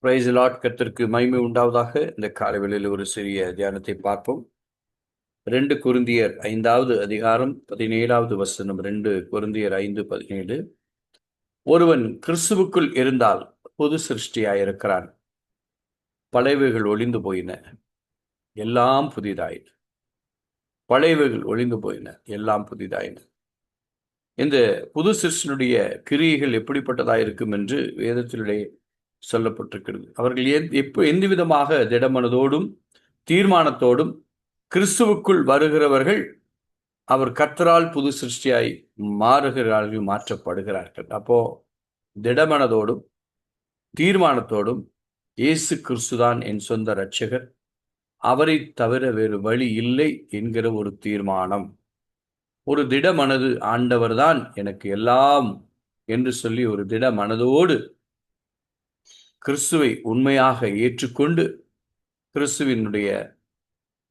Price Lord. கர்த்தருக்கு மகிமை உண்டாவதாக. இந்த காலைவேளையில் ஒரு சிறிய தியானத்தை பார்ப்போம். 2 கொரிந்தியர் 5வது அதிகாரம் 17வது வசனம். 2 கொரிந்தியர் 5:17. ஒருவன் கிறிஸ்துவுக்குள் இருந்தால் புது சிருஷ்டியாயிருக்கிறான். பழையவைகள் ஒளிந்து போயின, எல்லாம் புதிதாயின. பழையவைகள் ஒளிந்து போயின, எல்லாம் புதிதாயின. இந்த புது சிருஷ்டினுடைய கிரியைகள் எப்படிப்பட்டதாக இருக்கும் என்று வேதத்திலே சொல்லப்பட்டிருக்கிறது. அவர்கள் எந்த விதமாக திடமனதோடும் தீர்மானத்தோடும் கிறிஸ்துவுக்குள் வருகிறவர்கள் அவர் கர்த்தரால் புது சிருஷ்டியாய் மாறுகிறார்கள், மாற்றப்படுகிறார்கள். அப்போ திடமனதோடும் தீர்மானத்தோடும் இயேசு கிறிஸ்துதான் என் சொந்த இரட்சகர், அவரை தவிர வேறு வழி இல்லை என்கிற ஒரு தீர்மானம், ஒரு திடமனது, ஆண்டவர்தான் எனக்கு எல்லாம் என்று சொல்லி ஒரு திடமனதோடு கிறிஸ்துவை உண்மையாக ஏற்றுக்கொண்டு கிறிஸ்துவினுடைய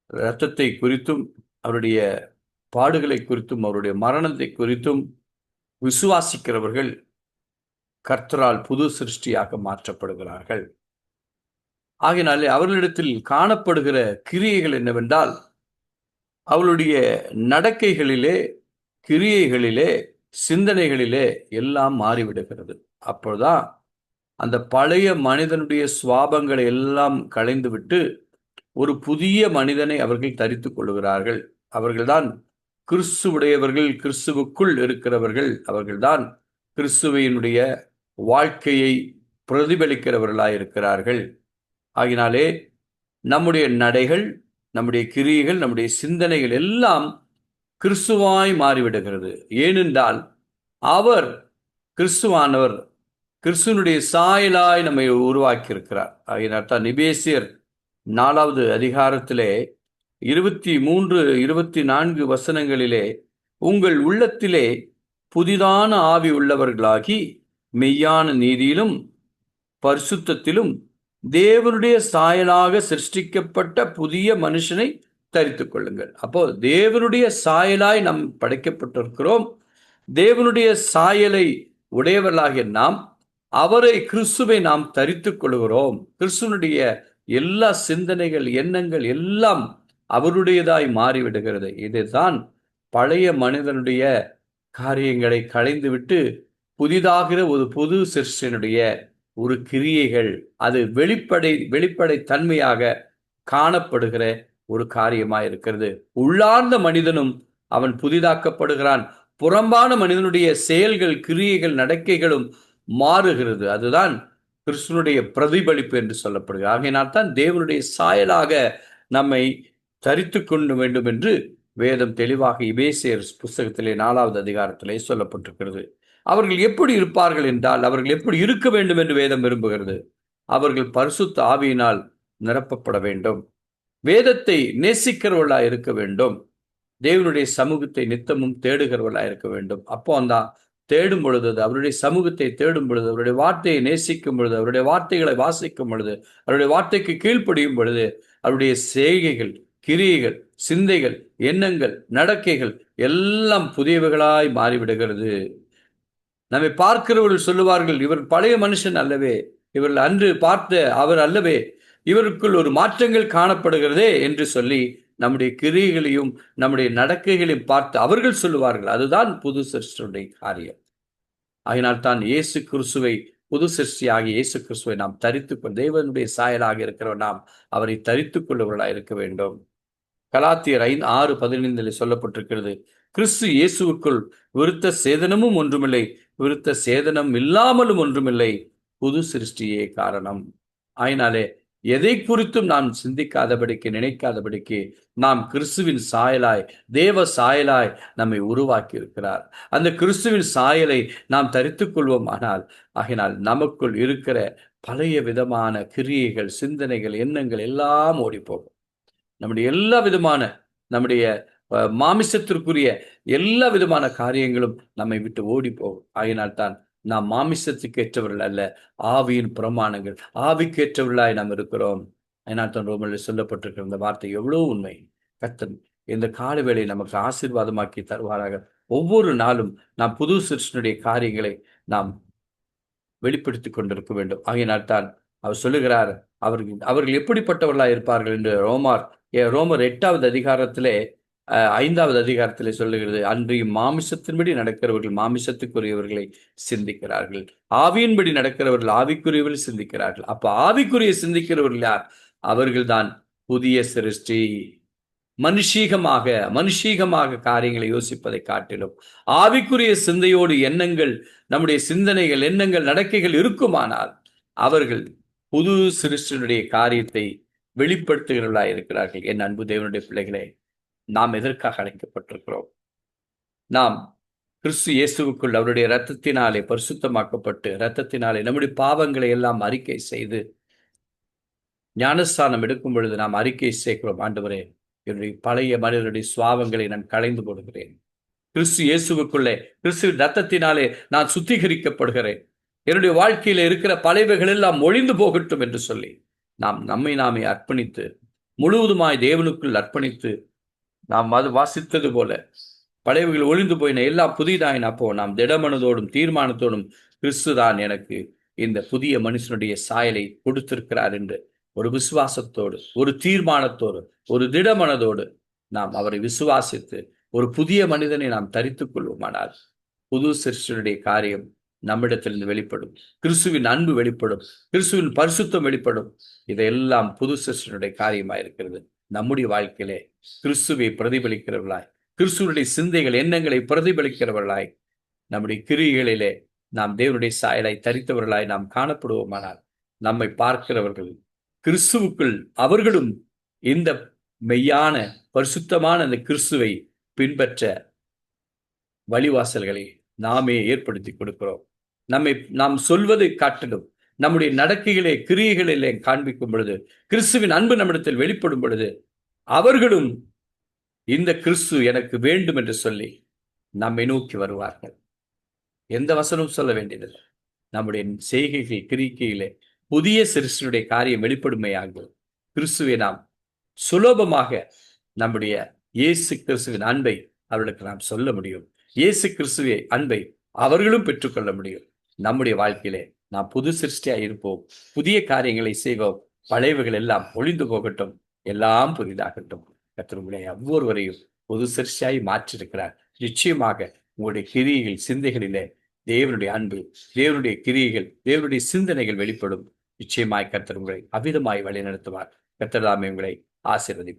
இரத்தத்தை குறித்தும் அவருடைய பாடுகளை குறித்தும் அவருடைய மரணத்தை குறித்தும் விசுவாசிக்கிறவர்கள் கர்த்தரால் புது சிருஷ்டியாக மாற்றப்படுகிறார்கள். ஆகையினாலே அவர்களிடத்தில் காணப்படுகிற கிரியைகள் என்னவென்றால், அவளுடைய நடக்கைகளிலே, கிரியைகளிலே, சிந்தனைகளிலே எல்லாம் மாறிவிடுகிறது. அப்போதான் அந்த பழைய மனிதனுடைய சுவாபங்களை எல்லாம் களைந்துவிட்டு ஒரு புதிய மனிதனை அவர்கள் தரித்துக் கொள்கிறார்கள். அவர்கள்தான் கிறிஸ்துவுடையவர்கள், கிறிஸ்துவுக்குள் இருக்கிறவர்கள். அவர்கள்தான் கிறிஸ்துவினுடைய வாழ்க்கையை பிரதிபலிக்கிறவர்களாயிருக்கிறார்கள். ஆகினாலே நம்முடைய நடைகள், நம்முடைய கிரியைகள், நம்முடைய சிந்தனைகள் எல்லாம் கிறிஸ்துவாய் மாறிவிடுகிறது. ஏனென்றால் அவர் கிறிஸ்துவானவர் கிறிஸ்துவனுடைய சாயலாய் நம்மை உருவாக்கி இருக்கிறார். ஆகினால் தான் எபேசியர் 4வது அதிகாரத்திலே 23, 24 வசனங்களிலே உங்கள் உள்ளத்திலே புதிதான ஆவி உள்ளவர்களாகி மெய்யான நீதியிலும் பரிசுத்தத்திலும் தேவனுடைய சாயலாக சிருஷ்டிக்கப்பட்ட புதிய மனுஷனை தரித்துக் கொள்ளுங்கள். அப்போ தேவனுடைய சாயலாய் நாம் படைக்கப்பட்டிருக்கிறோம். தேவனுடைய சாயலை உடையவர்களாகிய நாம் அவரை, கிறிஸ்துவை நாம் தரித்துக் கொள்கிறோம். கிறிஸ்துவனுடைய எல்லா சிந்தனைகள், எண்ணங்கள் எல்லாம் அவருடையதாய் மாறிவிடுகிறது. இதுதான் பழைய மனிதனுடைய காரியங்களை களைந்துவிட்டு புதிதாகிற ஒரு புது சிருஷ்டியினுடைய ஒரு கிரியைகள். அது வெளிப்படை தன்மையாக காணப்படுகிற ஒரு காரியமாய் இருக்கிறது. உள்ளார்ந்த மனிதனும் அவன் புதிதாக்கப்படுகிறான். புறம்பான மனிதனுடைய செயல்கள், கிரியைகள், நடக்கைகளும் மாறுகிறது. அதுதான் கிறிஸ்துவனுடைய பிரதிபலிப்பு என்று சொல்லப்படுகிறது. ஆகையினால் தான் தேவனுடைய சாயலாக நம்மை தரித்து கொள்ள வேண்டும் என்று வேதம் தெளிவாக எபேசியர் புஸ்தகத்திலே 4வது அதிகாரத்திலே சொல்லப்பட்டிருக்கிறது. அவர்கள் எப்படி இருப்பார்கள் என்றால், அவர்கள் எப்படி இருக்க வேண்டும் என்று வேதம் விரும்புகிறது. அவர்கள் பரிசுத்த ஆவியினால் நிரப்பப்பட வேண்டும். வேதத்தை நேசிக்கிறவர்களாய் இருக்க வேண்டும். தேவனுடைய சமூகத்தை நித்தமும் தேடுகிறவர்களாய் இருக்க வேண்டும். அப்போ அந்த தேடும் பொழுது, அவருடைய சமூகத்தை தேடும் பொழுது, அவருடைய வார்த்தையை நேசிக்கும் பொழுது, அவருடைய வார்த்தைகளை வாசிக்கும் பொழுது, அவருடைய வார்த்தைக்கு கீழ்ப்படியும் பொழுது, அவருடைய செய்கைகள், கிரியைகள், சிந்தைகள், எண்ணங்கள், நடக்கைகள் எல்லாம் புதியவைகளாய் மாறிவிடுகிறது. நம்மை பார்க்கிறவர்கள் சொல்லுவார்கள், இவர் பழைய மனுஷன் அல்லவே, இவர்கள் அன்று பார்த்த அவர் அல்லவே, இவருக்குள் ஒரு மாற்றங்கள் காணப்படுகிறதே என்று சொல்லி நம்முடைய கிரியைகளையும் நம்முடைய நடக்கைகளையும் பார்த்து அவர்கள் சொல்லுவார்கள். அதுதான் புது சிருஷ்டியுடைய காரியம். ஆகினால் தான் இயேசு கிறிஸ்துவை, புது சிருஷ்டியாகிய இயேசு கிறிஸ்துவை நாம் தரித்துக் தேவனுடைய சாயலாக இருக்கிறவர் நாம் அவரை தரித்துக் கொள்ளுவர்களாக இருக்க வேண்டும். கலாத்தியர் 6:15 சொல்லப்பட்டிருக்கிறது, கிறிஸ்து இயேசுவுக்குள் விருத்த சேதனமும் ஒன்றுமில்லை, விருத்த சேதனம் இல்லாமலும் ஒன்றுமில்லை, புது சிருஷ்டியே காரணம். ஆயினாலே எதை குறித்தும் நாம் சிந்திக்காதபடிக்கு, நினைக்காதபடிக்கு நாம் கிறிஸ்துவின் சாயலாய், தேவ சாயலாய் நம்மை உருவாக்கி இருக்கிறார். அந்த கிறிஸ்துவின் சாயலை நாம் தரித்துக் கொள்வோம். ஆகினால் நமக்குள் இருக்கிற பழைய விதமான கிரியைகள், சிந்தனைகள், எண்ணங்கள் எல்லாம் ஓடிப்போகும். நம்முடைய எல்லா விதமான, நம்முடைய மாமிசத்திற்குரிய எல்லா விதமான காரியங்களும் நம்மை விட்டு ஓடி போகும். ஆகினால்தான் நாம் மாமிசத்துக்கு ஏற்றவர்கள் அல்ல, ஆவியின் பிரமாணங்கள், ஆவிக்கேற்றவர்களாய் நாம் இருக்கிறோம். அதனால்தான் ரோமரில் சொல்லப்பட்டிருக்கிற இந்த வார்த்தை எவ்வளவு உண்மை. கர்த்தர் இந்த கால வேளையை நமக்கு ஆசீர்வாதமாக்கி தருவாராக. ஒவ்வொரு நாளும் நாம் புது சிருஷ்டியுடைய காரியங்களை நாம் வெளிப்படுத்திக் கொண்டிருக்க வேண்டும். ஆகினால்தான் அவர் சொல்லுகிறார், அவர்கள் எப்படிப்பட்டவர்களாய் இருப்பார்கள் என்று ரோமர் 8வது அதிகாரத்திலே 5வது அதிகாரத்திலே சொல்லுகிறது, அன்றியும் மாமிசத்தின்படி நடக்கிறவர்கள் மாமிசத்துக்குரியவர்களை சிந்திக்கிறார்கள், ஆவியின்படி நடக்கிறவர்கள் ஆவிக்குரியவர்களை சிந்திக்கிறார்கள். அப்ப ஆவிக்குரிய சிந்திக்கிறவர்கள் யார்? அவர்கள்தான் புதிய சிருஷ்டி. மனுஷீகமாக காரியங்களை யோசிப்பதை காட்டிலும் ஆவிக்குரிய சிந்தையோடு எண்ணங்கள், நம்முடைய சிந்தனைகள், எண்ணங்கள், நடக்கைகள் இருக்குமானால் அவர்கள் புது சிருஷ்டியினுடைய காரியத்தை வெளிப்படுத்துகிறவர்களாய் இருக்கிறார்கள். என் அன்பு தேவனுடைய பிள்ளைகளே, நாம் எதற்காக அழைக்கப்பட்டிருக்கிறோம்? நாம் கிறிஸ்து இயேசுவுக்குள் அவருடைய இரத்தத்தினாலே பரிசுத்தமாக்கப்பட்டு, இரத்தத்தினாலே நம்முடைய பாவங்களை எல்லாம் அறிக்கை செய்து, ஞானஸ்தானம் எடுக்கும் பொழுது நாம் அறிக்கை செய்கிறோம், ஆண்டவரே, என்னுடைய பழைய மனிதனுடைய சுவாவங்களை நான் களைந்து போடுகிறேன். கிறிஸ்து இயேசுவுக்குள்ளே கிறிஸ்துவின் இரத்தத்தினாலே நான் சுத்திகரிக்கப்படுகிறேன். என்னுடைய வாழ்க்கையில இருக்கிற பழையவைகள் எல்லாம் ஒழிந்து போகட்டும் என்று சொல்லி நாம் நம்மை நாமே அர்ப்பணித்து, முழுவதுமாய் தேவனுக்குள் அர்ப்பணித்து, நாம் அது வாசித்தது போல பழையவைகள் ஒழிந்து போயின, எல்லாம் புதிதாயின. அப்போ நாம் திடமனதோடும் தீர்மானத்தோடும் கிறிஸ்துதான் எனக்கு இந்த புதிய மனுஷனுடைய சாயலை கொடுத்திருக்கிறார் என்று ஒரு விசுவாசத்தோடு, ஒரு தீர்மானத்தோடு, ஒரு திடமனதோடு நாம் அவரை விசுவாசித்து ஒரு புதிய மனிதனை நாம் தரித்துக் கொள்வோமானால் புது சிருஷ்டியுடைய காரியம் நம்மிடத்திலிருந்து வெளிப்படும். கிறிஸ்துவின் அன்பு வெளிப்படும், கிறிஸ்துவின் பரிசுத்தம் வெளிப்படும். இதையெல்லாம் புது சிருஷ்டியுடைய காரியமாயிருக்கிறது. நம்முடைய வாழ்க்கையிலே கிறிஸ்துவை பிரதிபலிக்கிறவர்களாய், கிறிஸ்துவனுடைய சிந்தைகள், எண்ணங்களை பிரதிபலிக்கிறவர்களாய், நம்முடைய கிரியைகளிலே நாம் தேவனுடைய சாயலாய் தரித்தவர்களாய் நாம் காணப்படுவோமானால் நம்மை பார்க்கிறவர்கள் கிறிஸ்துவுக்குள் அவர்களும் இந்த மெய்யான பரிசுத்தமான அந்த கிறிஸ்துவை பின்பற்ற வழிவாசல்களை நாமே ஏற்படுத்தி கொடுக்கிறோம். நாம் சொல்வதை காட்டிலும் நம்முடைய நடக்கைகளே, கிரியைகளிலே காண்பிக்கும் பொழுது, கிறிஸ்துவின் அன்பு நம்மிடத்தில் வெளிப்படும் பொழுது, அவர்களும் இந்த கிறிஸ்து எனக்கு வேண்டும் என்று சொல்லி நம்மை நோக்கி வருவார்கள். எந்த வசனமும் சொல்ல வேண்டியதில்லை. நம்முடைய செய்கைகள், கிரிக்கையிலே புதிய சிருஷ்டியுடைய காரியம் வெளிப்படுமையாகும். கிறிஸ்துவை நாம் சுலபமாக நம்முடைய இயேசு கிறிஸ்துவின் அன்பை அவர்களுக்கு நாம் சொல்ல முடியும். இயேசு கிறிஸ்துவை அன்பை அவர்களும் பெற்றுக்கொள்ள முடியும். நம்முடைய வாழ்க்கையிலே நாம் புது சிருஷ்டியாய் இருப்போம், புதிய காரியங்களை செய்வோம். பழையவைகள் எல்லாம் ஒழிந்து போகட்டும், எல்லாம் புதிதாகட்டும். கர்த்தர் உங்களை ஒவ்வொருவரையும் புது சிருஷ்டியாய் மாற்றிருக்கிறார். நிச்சயமாக உங்களுடைய கிரியைகள், சிந்தைகளிலே தேவனுடைய அன்பு, தேவனுடைய கிரியைகள், தேவனுடைய சிந்தனைகள் வெளிப்படும். நிச்சயமாய் கர்த்தர் உங்களை அவ்விதமாய் வழி நடத்துவார். கர்த்தர் தாமே உங்களை ஆசீர்வதிப்பார்.